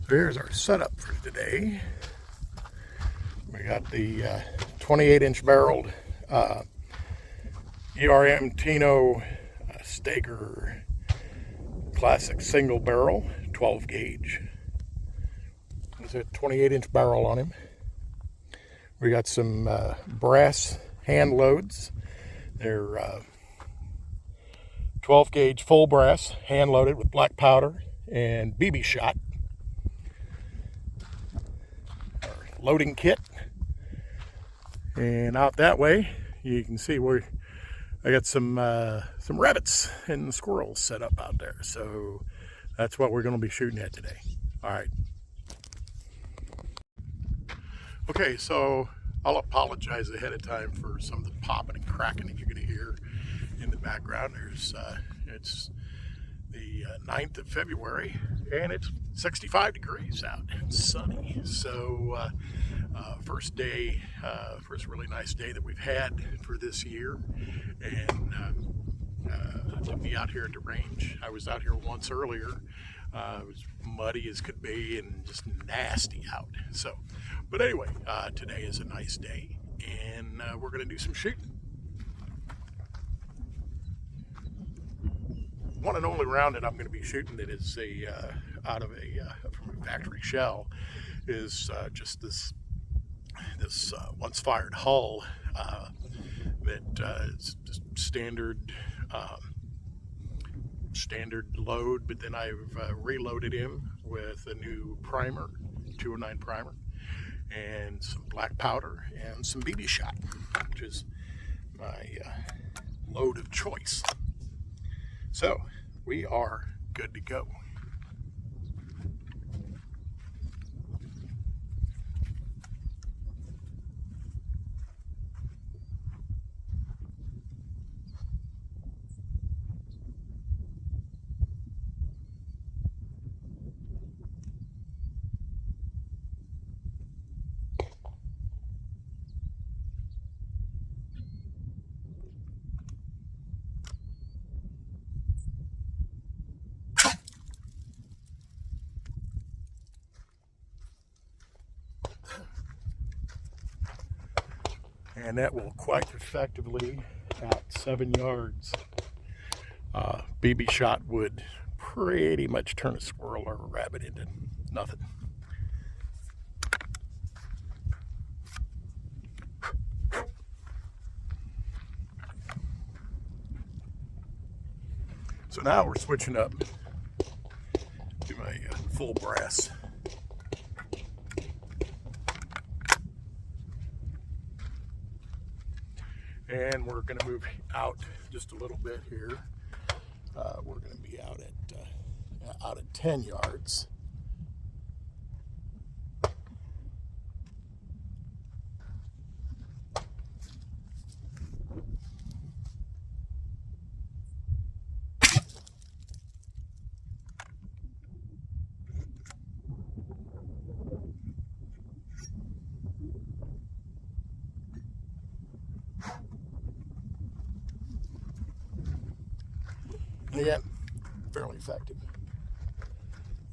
Here's our setup for today. We got the 28-inch barreled ERM Tino Staker Classic single barrel, 12 gauge. There's a 28-inch barrel on him. We got some brass hand loads. They're 12 gauge full brass, hand loaded with black powder and BB shot. Our loading kit. And out that way, you can see where I got some rabbits and squirrels set up out there. So that's what we're going to be shooting at today. All right. Okay, so I'll apologize ahead of time for some of the popping and cracking that you're going to hear in the background. It's the 9th of February, and it's 65 degrees out and sunny. So first really nice day that we've had for this year, and to be out here at the range. I was out here once earlier. It was muddy as could be and just nasty out. So, but anyway, today is a nice day, and we're going to do some shooting. One and only round that I'm going to be shooting that is out of from a factory shell is just this once fired hull that is just standard load, but then I've reloaded him with a new primer, 209 primer, and some black powder and some BB shot, which is my load of choice. So we are good to go. And that will quite effectively, at 7 yards, BB shot would pretty much turn a squirrel or a rabbit into nothing. So now we're switching up to my full brass. And we're going to move out just a little bit here. We're going to be out at 10 yards. Yeah, fairly effective.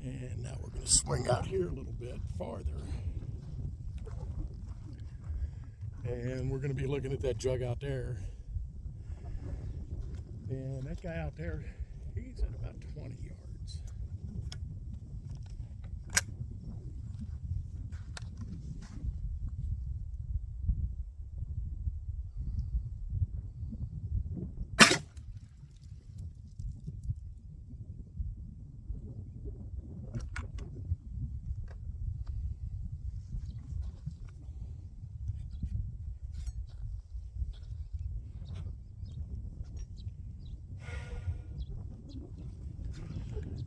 And now we're going to swing out here a little bit farther. And we're going to be looking at that jug out there. And that guy out there, he's at about 20 yards.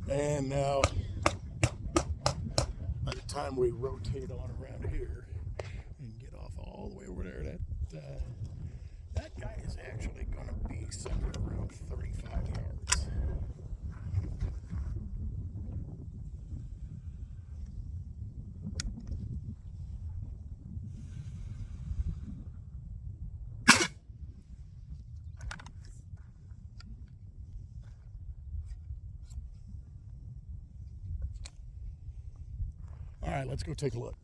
And now, by the time we rotate on around here and get off all the way over there, that guy is actually going to be somewhere around 35 yards. right, let's go take a look.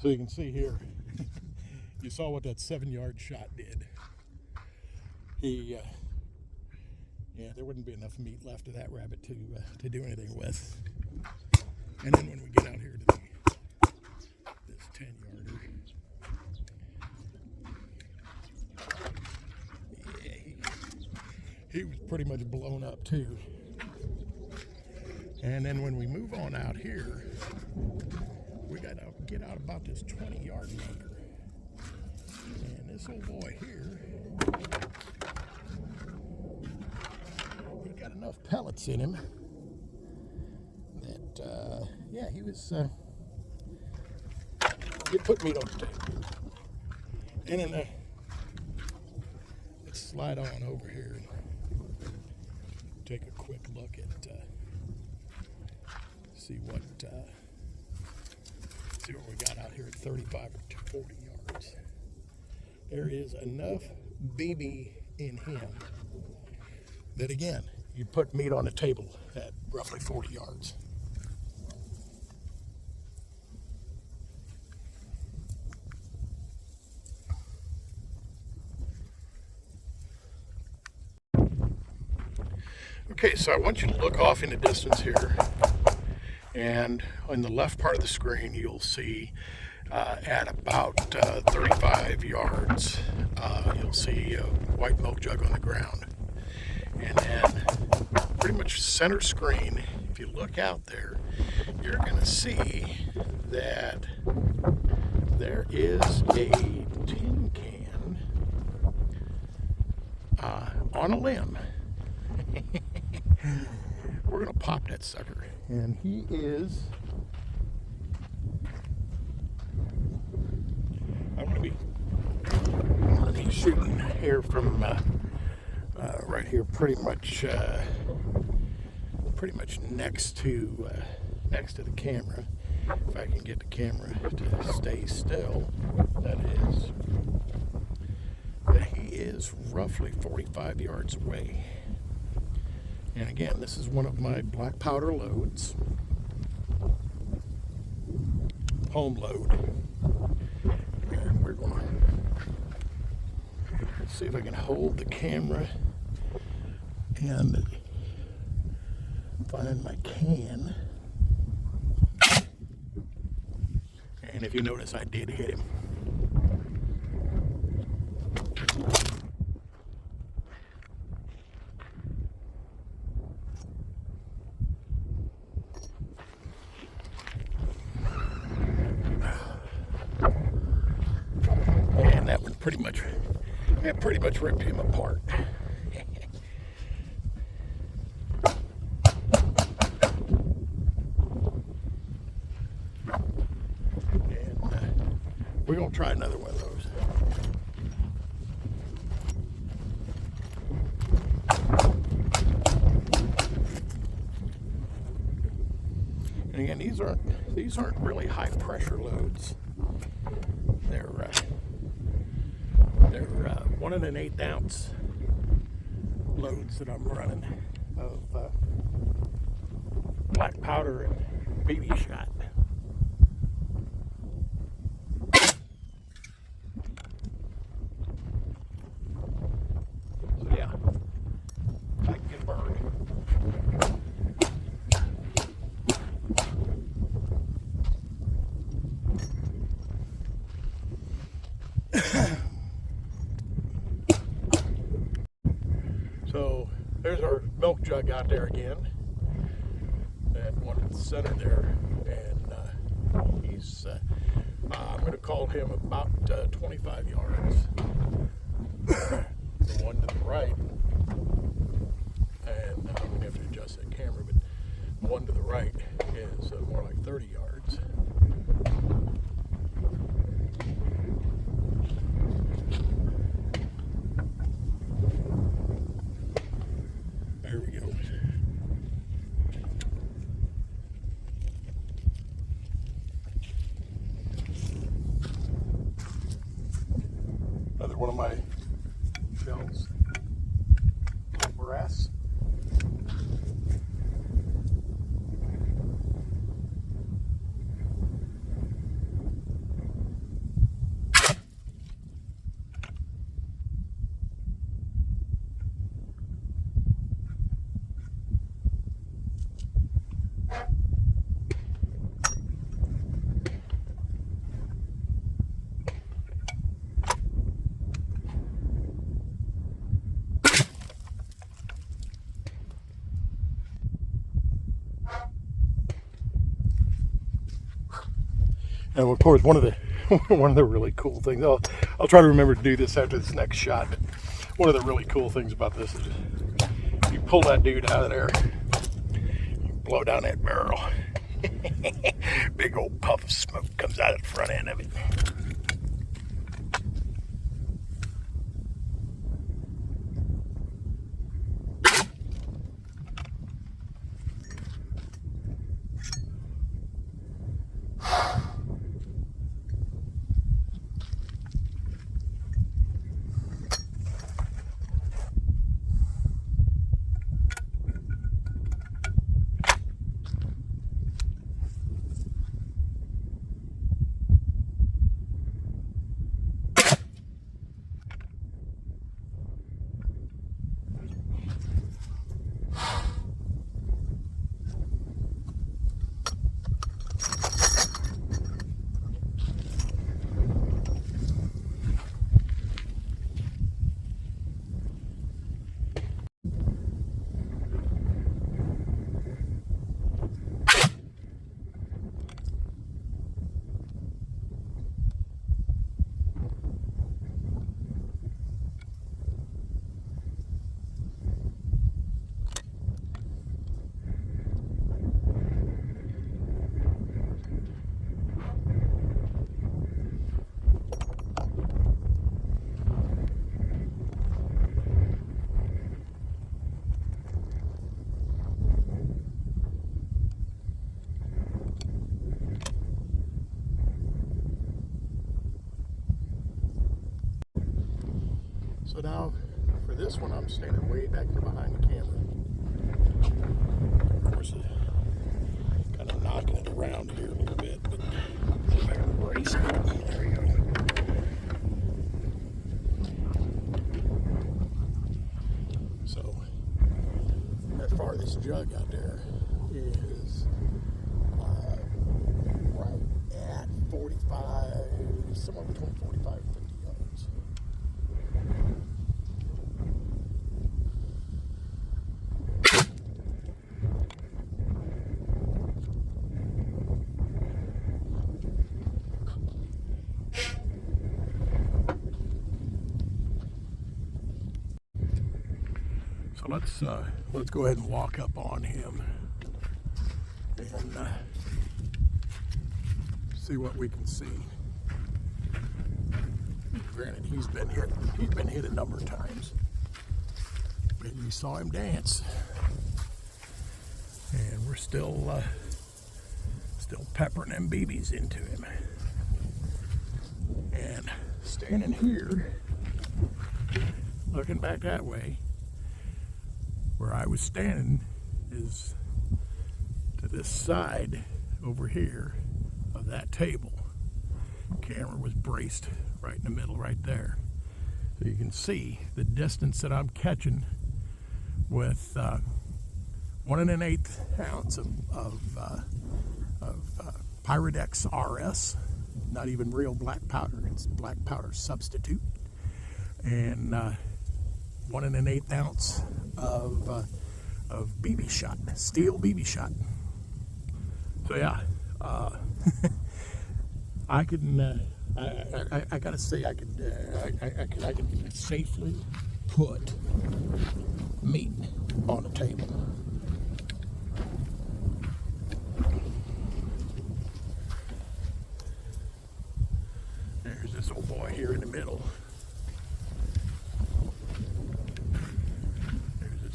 So you can see here, you saw what that 7-yard shot did. Yeah, there wouldn't be enough meat left of that rabbit to do anything with. And then when we get out here to this 10-yarder, yeah, he was pretty much blown up too. And then when we move on out here, we got to get out about this 20-yard marker. And this old boy here, he got enough pellets in him that, yeah, he was, he put meat on the table. And then, let's slide on over here and take a quick look at, see what we got out here at 35 to 40 yards. There is enough BB in him that, again, you put meat on the table at roughly 40 yards. Okay, so I want you to look off in the distance here, and on the left part of the screen you'll see at about 35 yards you'll see a white milk jug on the ground. And then pretty much center screen, if you look out there, you're going to see that there is a tin can on a limb. We're going to pop that sucker. And he is, I'm going to be shooting here from right here, pretty much next to the camera. If I can get the camera to stay still, that he is roughly 45 yards away. And again, this is one of my black powder loads, home load. And we're going to see if I can hold the camera and find my can. And if you notice, I did hit him. And that one pretty much ripped him apart. We're going to try another one of those. And again, these aren't really high pressure loads. They're 1 1/8 ounce loads that I'm running of black powder and BB shot. So yeah, I can get burned. So there's our milk jug out there again, that one in the center there, and he's I'm going to call him about 25 yards. The one to the right, and I'm going to have to adjust that camera, but the one to the right is more like 30 yards. There we go. Another one of my shells, brass. And of course, one of the one of the really cool things. I'll try to remember to do this after this next shot. But one of the really cool things about this is you pull that dude out of there, you blow down that barrel. Big old puff of smoke comes out of the front end of it. So now, for this one, I'm standing way back here behind the camera. Of course, kind of knocking it around here a little bit, but see if I can brace it. There we go. So, as far as this jug out there is right at 45, somewhere between 45 and 50 yards. So let's go ahead and walk up on him and see what we can see. Granted, he's been hit a number of times, but you saw him dance, and we're still peppering them BBs into him. And standing here, looking back that way, where I was standing is to this side over here of that table. The camera was braced right in the middle right there. So you can see the distance that I'm catching with 1 1/8 ounce of Pyrodex RS, not even real black powder, it's black powder substitute, and 1 1/8 ounce of BB shot, steel BB shot. So yeah, I can. I gotta say, I can safely put meat on the table. There's this old boy here in the middle.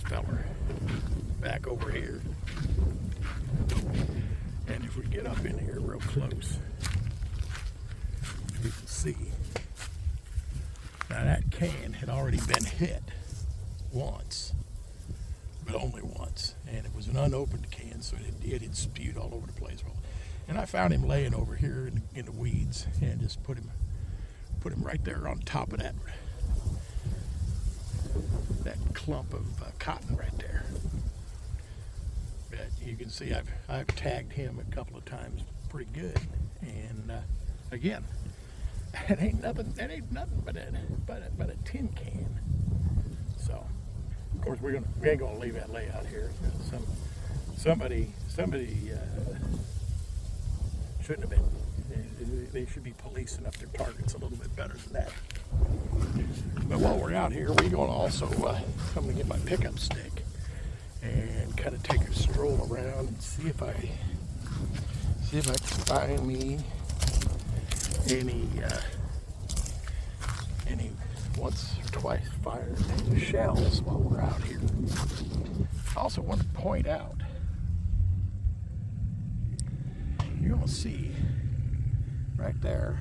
Feller back over here, and if we get up in here real close, you can see now that can had already been hit once, but only once, and it was an unopened can, so it had spewed all over the place. And I found him laying over here in the weeds, and just put him right there on top of that clump of cotton right there. But you can see I've tagged him a couple of times pretty good, and again, that ain't nothing but a tin can. So of course we ain't gonna leave that lay out here. Somebody shouldn't have been They should be policing up their targets a little bit better than that. But while we're out here, we're going to also, I'm going to get my pickup stick and kind of take a stroll around and see if I can find me any once or twice fired shells while we're out here. I also want to point out, you're going to see right there,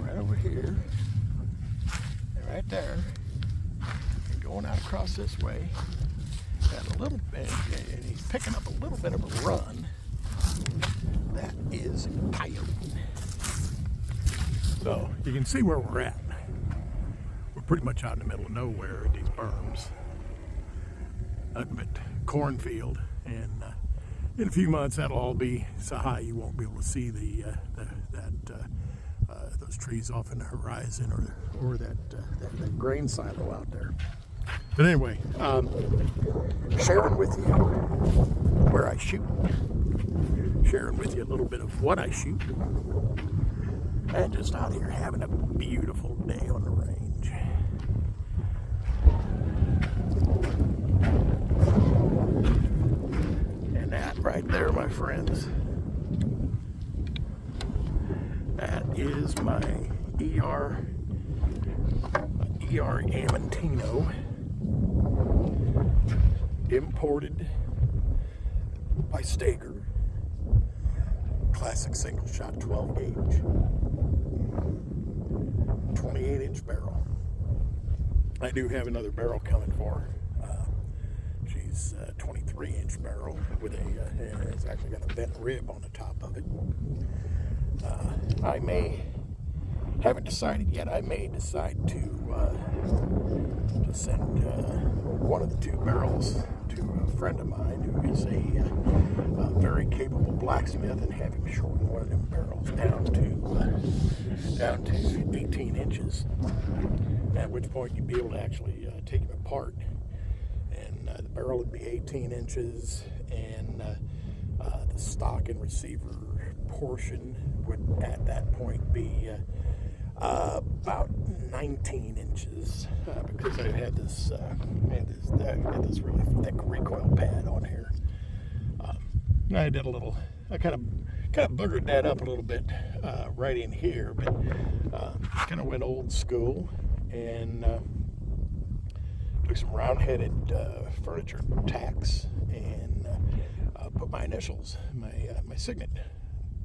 right over here, and right there, and going out across this way, got a little bit, and he's picking up a little bit of a run. That is a coyote. So you can see where we're at. We're pretty much out in the middle of nowhere at these berms, up at cornfield, and in a few months that'll all be so high you won't be able to see those trees off in the horizon, or that grain silo out there. But anyway, sharing with you where I shoot, sharing with you a little bit of what I shoot, and just out here having a beautiful day on the range. And that right there, my friends, that is my ER Amantino, imported by Stager, classic single shot 12 gauge, 28-inch barrel. I do have another barrel coming for her. She's a 23-inch barrel with it's actually got a bent rib on the top of it. Haven't decided yet. I may decide to send one of the two barrels to a friend of mine who is a very capable blacksmith, and have him shorten one of them barrels down to 18 inches. At which point you'd be able to actually take him apart, and the barrel would be 18 inches, and the stock and receiver portion would at that point be about 19 inches, because I had this really thick recoil pad on here. I did a little, I kind of boogered that up a little bit right in here, but kind of went old school and took some round-headed furniture tacks and put my initials, my signet,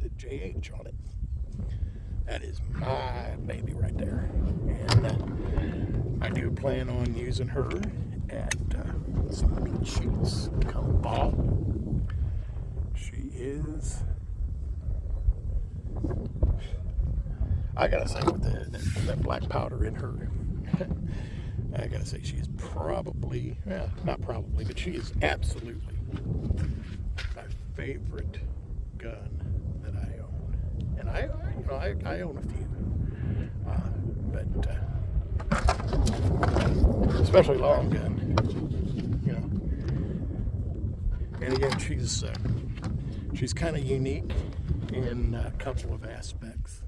the JH on it. That is my baby right there, and I do plan on using her at some meat shoots come fall. She is, I gotta say, with that black powder in her, I gotta say she is probably, not probably, but she is absolutely my favorite gun that I own. And I own a few, but especially long gun, And again, she's kind of unique in a couple of aspects.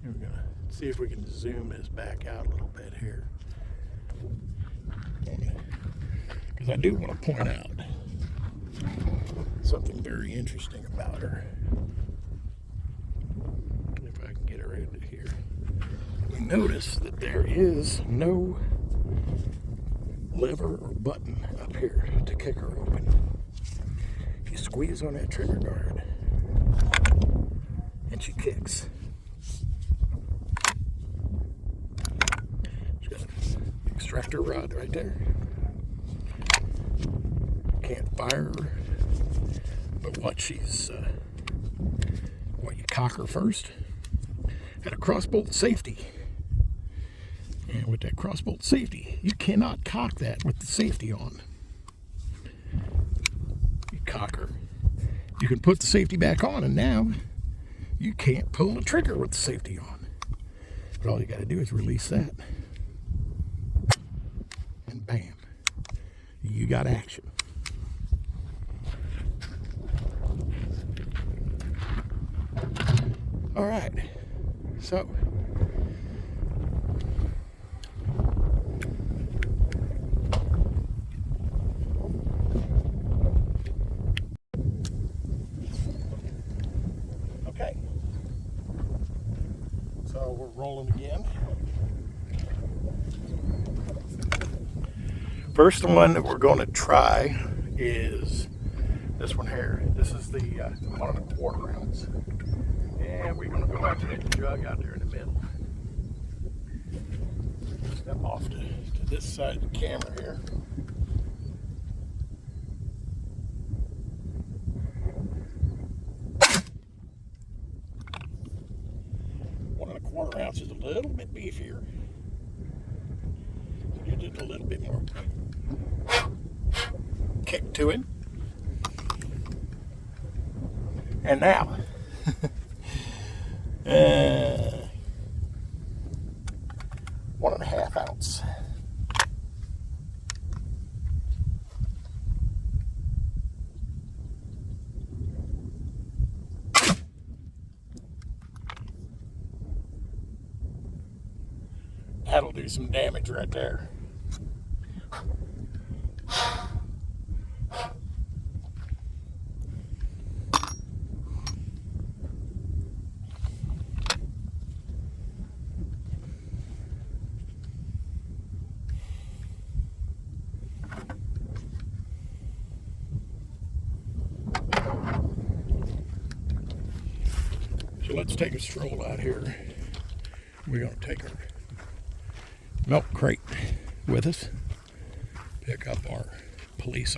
We're gonna see if we can zoom this back out a little bit here, because I do want to point out something very interesting about her. If I can get her into here, you notice that there is no lever or button up here to kick her open. If you squeeze on that trigger guard, and she kicks. She's got an extractor rod right there. Can't fire her, but what you cock her first at a crossbolt safety. And with that crossbolt safety, you cannot cock that with the safety on. You cock her. You can put the safety back on, and now you can't pull the trigger with the safety on. But all you got to do is release that, and bam, you got action. All right, so okay, so we're rolling again. First one that we're going to try is this one here. This is the 1 1/4 ounce. And we're going to go out to that jug out there in the middle. Step off to this side of the camera here. One and a quarter ounce is a little bit beefier. So you did a little bit more kick to it. And now, 1 1/2 ounce. That'll do some damage right there. So let's take a stroll out here. We're going to take our milk crate with us. Pick up our police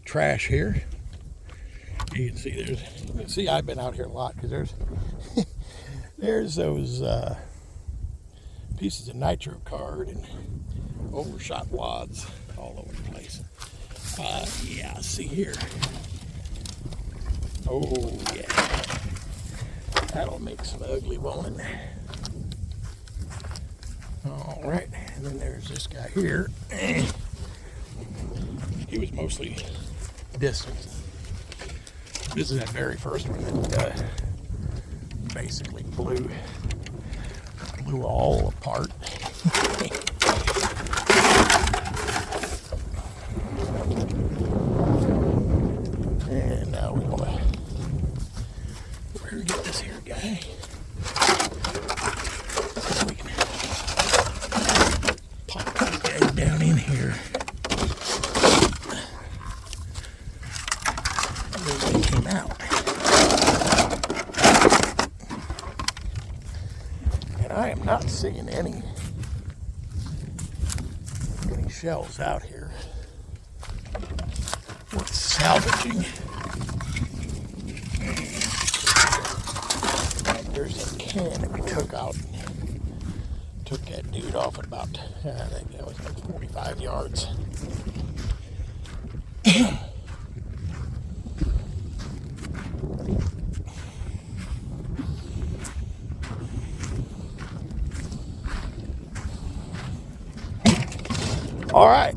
trash here. You can see I've been out here a lot because there's those pieces of nitro card and overshot wads all over the place. Yeah, see here. Oh yeah, that'll make some ugly, won't it? All right, and then there's this guy here. He was mostly distance. This is that very first one that basically blew all apart. And now we're gonna get this here guy. So we can pop this guy down in here. And then they came out. And I am not seeing any shells out here worth salvaging. There's a can that we took out. Took that dude off at about, I think that was like 45 yards. All right.